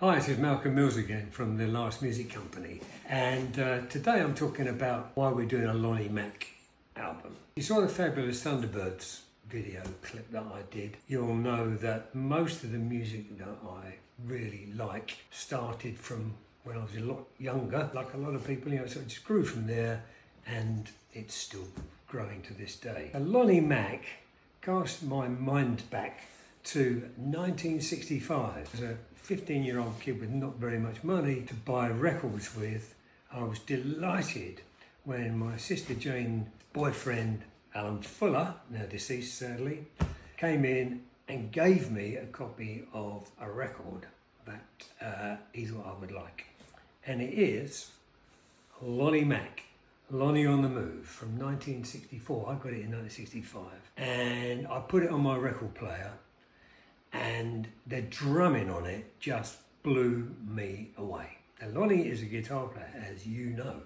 Hi, this is Malcolm Mills again from the Last Music Company, and today I'm talking about why we're doing a Lonnie Mack album. You saw the Fabulous Thunderbirds video clip that I did. You'll know that most of the music that I really like started from when I was a lot younger, like a lot of people, so it just grew from there and it's still growing to this day. And Lonnie Mack cast my mind back to 1965. As a 15-year-old kid with not very much money to buy records with, I was delighted when my sister Jane's boyfriend, Alan Fuller, now deceased sadly, came in and gave me a copy of a record that he thought I would like. And it is Lonnie Mack, Lonnie on the Move from 1964. I got it in 1965. And I put it on my record player, and the drumming on it just blew me away. Now, Lonnie is a guitar player, as you know,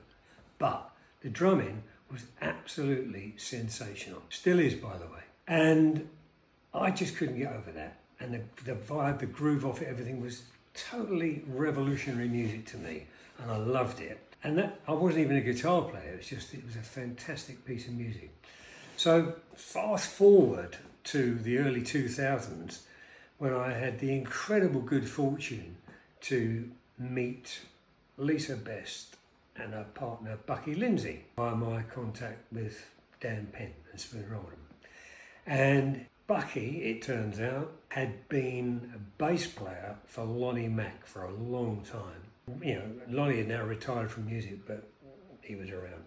but the drumming was absolutely sensational. Still is, by the way. And I just couldn't get over that. And the vibe, the groove off it, everything was totally revolutionary music to me, and I loved it. And that, I wasn't even a guitar player, it was a fantastic piece of music. So fast forward to the early 2000s, when I had the incredible good fortune to meet Lisa Best and her partner Bucky Lindsay by my contact with Dan Penn and Spoon Roldham. And Bucky, it turns out, had been a bass player for Lonnie Mack for a long time. Lonnie had now retired from music, but he was around.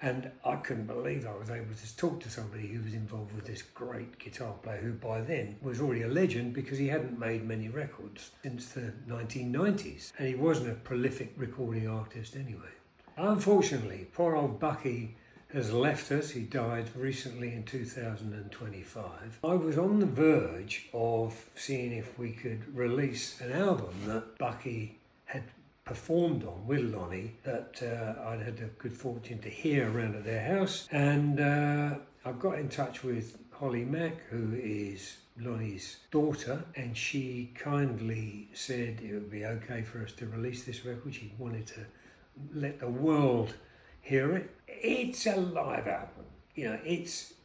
And I couldn't believe I was able to talk to somebody who was involved with this great guitar player who by then was already a legend because he hadn't made many records since the 1990s. And he wasn't a prolific recording artist anyway. Unfortunately, poor old Bucky has left us. He died recently in 2025. I was on the verge of seeing if we could release an album that Bucky had performed on with Lonnie that I'd had the good fortune to hear around at their house, and I got in touch with Holly Mack, who is Lonnie's daughter, and she kindly said it would be okay for us to release this record. She wanted to let the world hear it. It's a live album,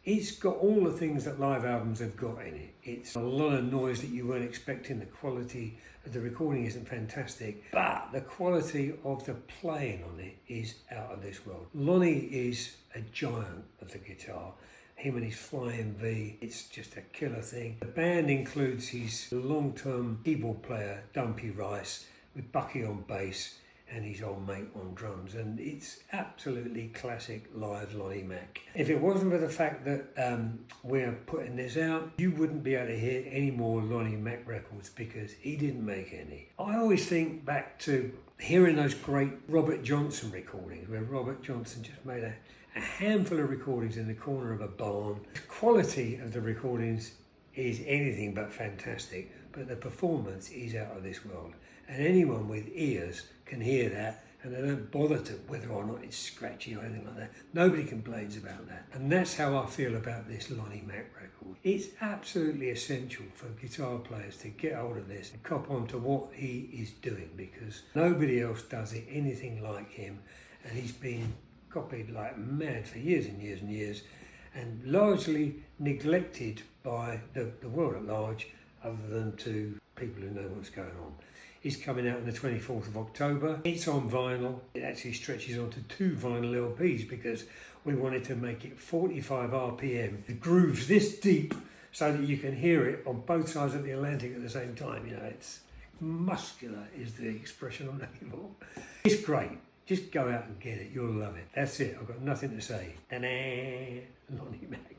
it's got all the things that live albums have got in it. It's a lot of noise that you weren't expecting. The quality of the recording isn't fantastic, but the quality of the playing on it is out of this world. Lonnie is a giant of the guitar. Him and his Flying V, it's just a killer thing. The band includes his long-term keyboard player, Dumpy Rice, with Bucky on bass, and his old mate on drums, and it's absolutely classic live Lonnie Mack. If it wasn't for the fact that we're putting this out, you wouldn't be able to hear any more Lonnie Mack records because he didn't make any. I always think back to hearing those great Robert Johnson recordings where Robert Johnson just made a handful of recordings in the corner of a barn. The quality of the recordings is anything but fantastic, but the performance is out of this world. And anyone with ears can hear that, and they don't bother to whether or not it's scratchy or anything like that. Nobody complains about that. And that's how I feel about this Lonnie Mack record. It's absolutely essential for guitar players to get hold of this and cop on to what he is doing, because nobody else does it anything like him, and he's been copied like mad for years and years and years, and largely neglected by the world at large, other than to people who know what's going on. It's coming out on the 24th of October. It's on vinyl. It actually stretches onto 2 vinyl LPs because we wanted to make it 45 RPM. The groove's this deep so that you can hear it on both sides of the Atlantic at the same time. It's muscular is the expression I'm looking for. It's great. Just go out and get it. You'll love it. That's it. I've got nothing to say. Ta-da! Lonnie Mack.